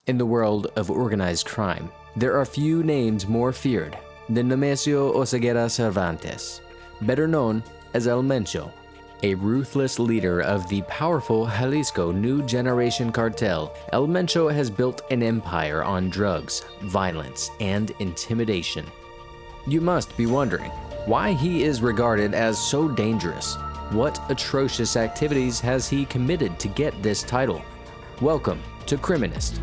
In the world of organized crime, there are few names more feared than Nemesio Oseguera Cervantes, better known as El Mencho, a ruthless leader of the powerful Jalisco New Generation Cartel. El Mencho has built an empire on drugs, violence, and intimidation. You must be wondering why he is regarded as so dangerous. What atrocious activities has he committed to get this title? Welcome to Criminist.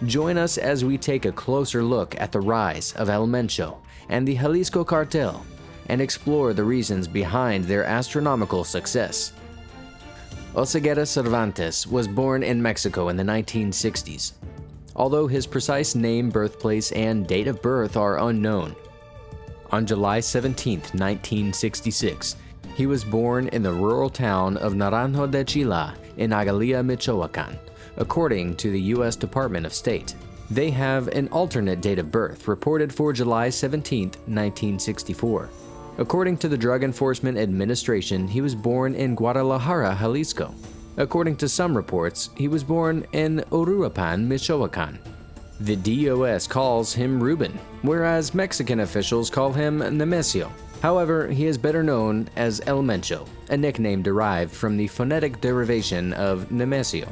Join us as we take a closer look at the rise of El Mencho and the Jalisco Cartel and explore the reasons behind their astronomical success. Oseguera Cervantes was born in Mexico in the 1960s. Although his precise name, birthplace, and date of birth are unknown. On July 17, 1966, he was born in the rural town of Naranjo de Chila in Agalia, Michoacan, according to the U.S. Department of State. They have an alternate date of birth reported for July 17, 1964. According to the Drug Enforcement Administration, he was born in Guadalajara, Jalisco. According to some reports, he was born in Uruapan, Michoacan. The DOS calls him Ruben, whereas Mexican officials call him Nemesio. However, he is better known as El Mencho, a nickname derived from the phonetic derivation of Nemesio.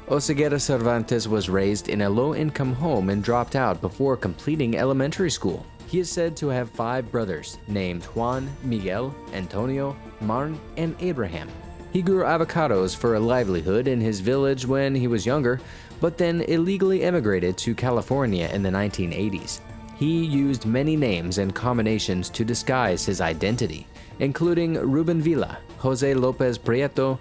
Oseguera Cervantes was raised in a low-income home and dropped out before completing elementary school. He is said to have 5 brothers named Juan, Miguel, Antonio, Marn, and Abraham. He grew avocados for a livelihood in his village when he was younger, but then illegally immigrated to California in the 1980s. He used many names and combinations to disguise his identity, including Ruben Villa, Jose Lopez Prieto,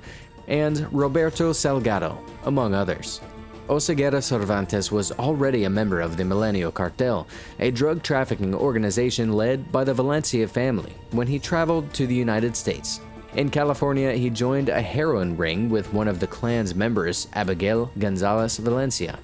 and Roberto Salgado, among others. Oseguera Cervantes was already a member of the Milenio Cartel, a drug trafficking organization led by the Valencia family, when he traveled to the United States. In California, he joined a heroin ring with one of the clan's members, Abigail Gonzalez Valencia.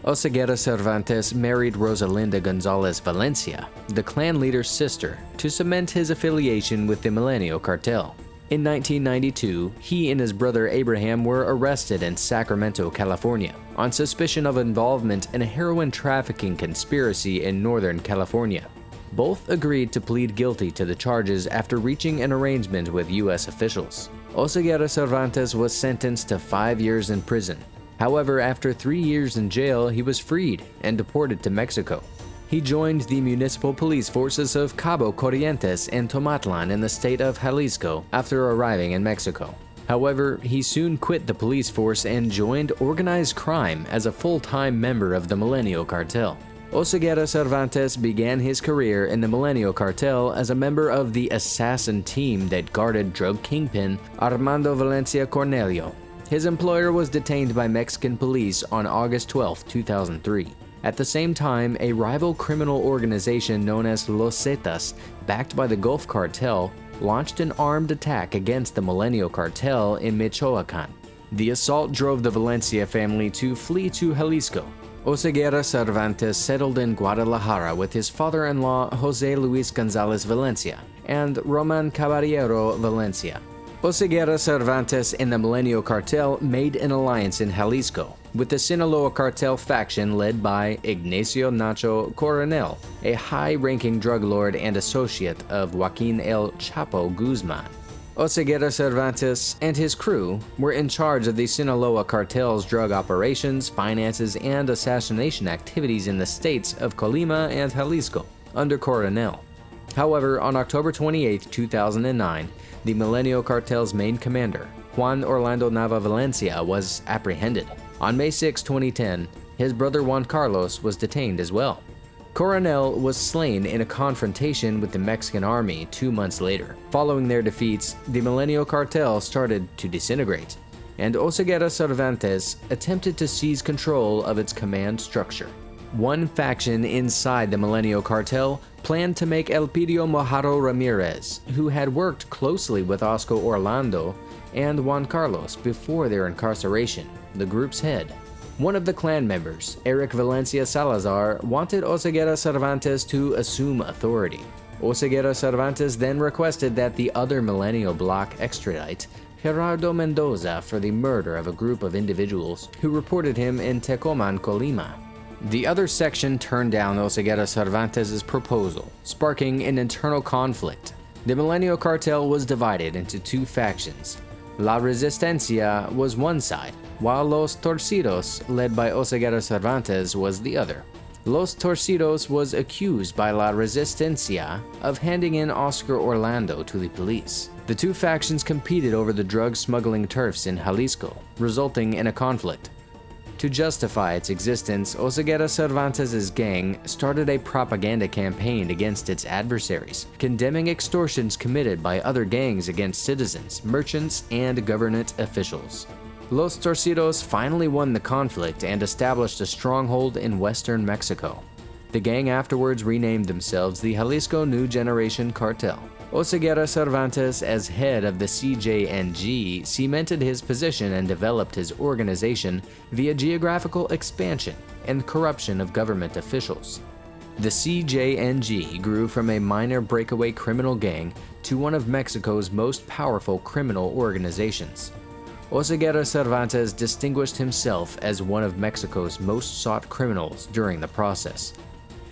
Oseguera Cervantes married Rosalinda Gonzalez Valencia, the clan leader's sister, to cement his affiliation with the Milenio Cartel. In 1992, he and his brother Abraham were arrested in Sacramento, California, on suspicion of involvement in a heroin trafficking conspiracy in Northern California. Both agreed to plead guilty to the charges after reaching an arrangement with U.S. officials. Oseguera Cervantes was sentenced to 5 years in prison. However, after 3 years in jail, he was freed and deported to Mexico. He joined the municipal police forces of Cabo Corrientes and Tomatlan in the state of Jalisco after arriving in Mexico. However, he soon quit the police force and joined organized crime as a full-time member of the Milenio Cartel. Oseguera Cervantes began his career in the Milenio Cartel as a member of the assassin team that guarded drug kingpin Armando Valencia Cornelio. His employer was detained by Mexican police on August 12, 2003. At the same time, a rival criminal organization known as Los Zetas, backed by the Gulf Cartel, launched an armed attack against the Milenio Cartel in Michoacan. The assault drove the Valencia family to flee to Jalisco. Oseguera Cervantes settled in Guadalajara with his father-in-law Jose Luis Gonzalez Valencia and Roman Caballero Valencia. Oseguera Cervantes and the Milenio Cartel made an alliance in Jalisco with the Sinaloa Cartel faction led by Ignacio Nacho Coronel, a high-ranking drug lord and associate of Joaquin El Chapo Guzman. Oseguera Cervantes and his crew were in charge of the Sinaloa Cartel's drug operations, finances, and assassination activities in the states of Colima and Jalisco under Coronel. However, on October 28, 2009, the Milenio Cartel's main commander, Juan Orlando Nava Valencia, was apprehended. On May 6, 2010, his brother Juan Carlos was detained as well. Coronel was slain in a confrontation with the Mexican army 2 months later. Following their defeats, the Milenio Cartel started to disintegrate, and Oseguera Cervantes attempted to seize control of its command structure. One faction inside the Milenio Cartel planned to make Elpidio Mojarro Ramirez, who had worked closely with Oscar Orlando and Juan Carlos before their incarceration, the group's head. One of the clan members, Eric Valencia Salazar, wanted Oseguera Cervantes to assume authority. Oseguera Cervantes then requested that the other Milenio Bloc extradite Gerardo Mendoza for the murder of a group of individuals who reported him in Tecoman, Colima. The other section turned down Oseguera Cervantes' proposal, sparking an internal conflict. The Milenio Cartel was divided into two factions. La Resistencia was one side, while Los Torcidos, led by Oseguera Cervantes, was the other. Los Torcidos was accused by La Resistencia of handing in Oscar Orlando to the police. The two factions competed over the drug smuggling turfs in Jalisco, resulting in a conflict. To justify its existence, Oseguera Cervantes' gang started a propaganda campaign against its adversaries, condemning extortions committed by other gangs against citizens, merchants, and government officials. Los Torcidos finally won the conflict and established a stronghold in western Mexico. The gang afterwards renamed themselves the Jalisco New Generation Cartel. Oseguera Cervantes, as head of the CJNG, cemented his position and developed his organization via geographical expansion and corruption of government officials. The CJNG grew from a minor breakaway criminal gang to one of Mexico's most powerful criminal organizations. Oseguera Cervantes distinguished himself as one of Mexico's most sought criminals during the process.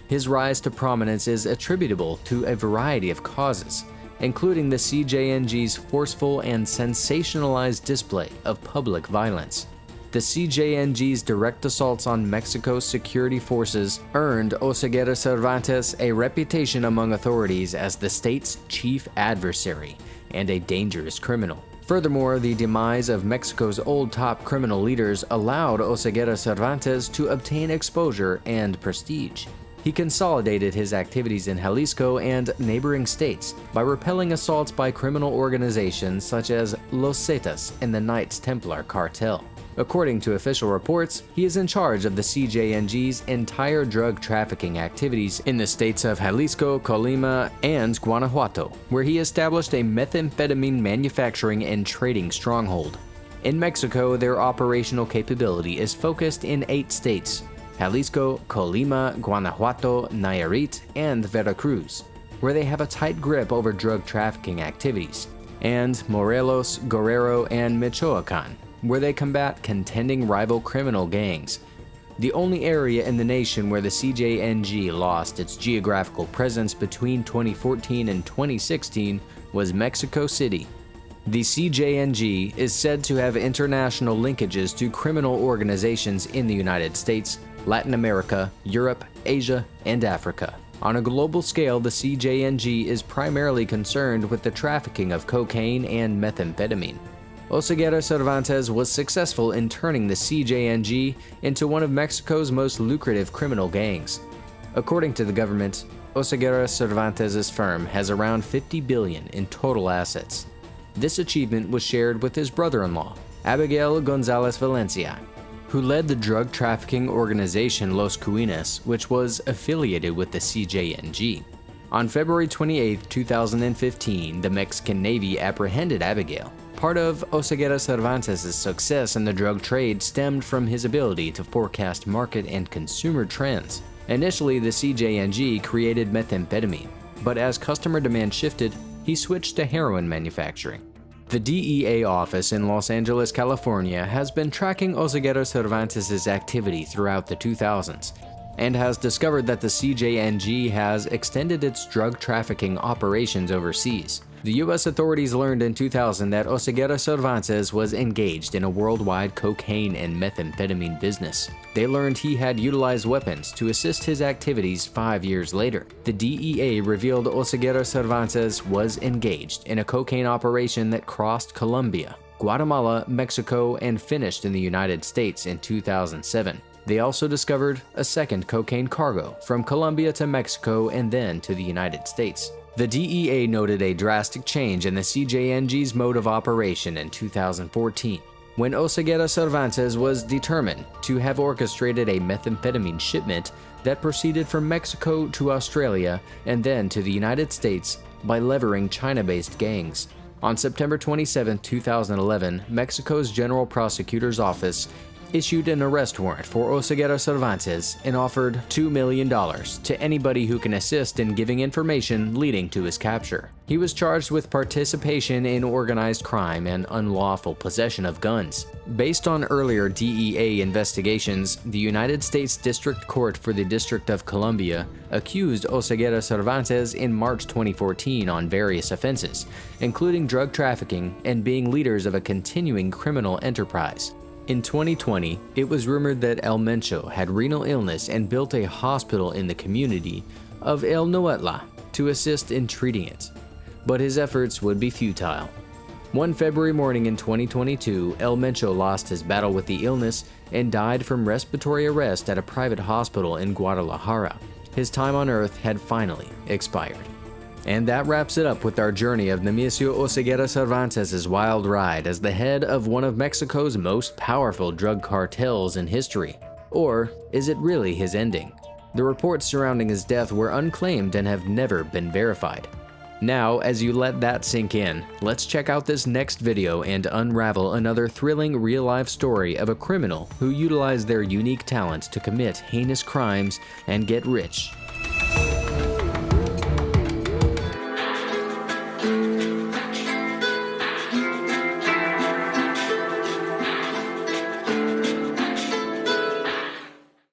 His rise to prominence is attributable to a variety of causes, including the CJNG's forceful and sensationalized display of public violence. The CJNG's direct assaults on Mexico's security forces earned Oseguera Cervantes a reputation among authorities as the state's chief adversary and a dangerous criminal. Furthermore, the demise of Mexico's old top criminal leaders allowed Oseguera Cervantes to obtain exposure and prestige. He consolidated his activities in Jalisco and neighboring states by repelling assaults by criminal organizations such as Los Zetas and the Knights Templar Cartel. According to official reports, he is in charge of the CJNG's entire drug trafficking activities in the states of Jalisco, Colima, and Guanajuato, where he established a methamphetamine manufacturing and trading stronghold. In Mexico, their operational capability is focused in 8 states: Jalisco, Colima, Guanajuato, Nayarit, and Veracruz, where they have a tight grip over drug trafficking activities, and Morelos, Guerrero, and Michoacan, where they combat contending rival criminal gangs. The only area in the nation where the CJNG lost its geographical presence between 2014 and 2016 was Mexico City. The CJNG is said to have international linkages to criminal organizations in the United States, Latin America, Europe, Asia, and Africa. On a global scale, the CJNG is primarily concerned with the trafficking of cocaine and methamphetamine. Oseguera Cervantes was successful in turning the CJNG into one of Mexico's most lucrative criminal gangs. According to the government, Oseguera Cervantes' firm has around $50 billion in total assets. This achievement was shared with his brother-in-law, Abigail Gonzalez Valencia, who led the drug trafficking organization Los Cuines, which was affiliated with the CJNG. On February 28, 2015, the Mexican Navy apprehended Abigail. Part of Oseguera Cervantes' success in the drug trade stemmed from his ability to forecast market and consumer trends. Initially, the CJNG created methamphetamine, but as customer demand shifted, he switched to heroin manufacturing. The DEA office in Los Angeles, California has been tracking Oseguera Cervantes' activity throughout the 2000s and has discovered that the CJNG has extended its drug trafficking operations overseas. The U.S. authorities learned in 2000 that Oseguera Cervantes was engaged in a worldwide cocaine and methamphetamine business. They learned he had utilized weapons to assist his activities 5 years later. The DEA revealed Oseguera Cervantes was engaged in a cocaine operation that crossed Colombia, Guatemala, Mexico, and finished in the United States in 2007. They also discovered a second cocaine cargo from Colombia to Mexico and then to the United States. The DEA noted a drastic change in the CJNG's mode of operation in 2014, when Oseguera Cervantes was determined to have orchestrated a methamphetamine shipment that proceeded from Mexico to Australia and then to the United States by levering China-based gangs. On September 27, 2011, Mexico's General Prosecutor's Office issued an arrest warrant for Oseguera Cervantes and offered $2 million to anybody who can assist in giving information leading to his capture. He was charged with participation in organized crime and unlawful possession of guns. Based on earlier DEA investigations, the United States District Court for the District of Columbia accused Oseguera Cervantes in March 2014 on various offenses, including drug trafficking and being leaders of a continuing criminal enterprise. In 2020, it was rumored that El Mencho had renal illness and built a hospital in the community of El Noetla to assist in treating it, but his efforts would be futile. One February morning in 2022, El Mencho lost his battle with the illness and died from respiratory arrest at a private hospital in Guadalajara. His time on Earth had finally expired. And that wraps it up with our journey of Nemesio Oseguera Cervantes' wild ride as the head of one of Mexico's most powerful drug cartels in history. Or is it really his ending? The reports surrounding his death were unclaimed and have never been verified. Now, as you let that sink in, let's check out this next video and unravel another thrilling real-life story of a criminal who utilized their unique talents to commit heinous crimes and get rich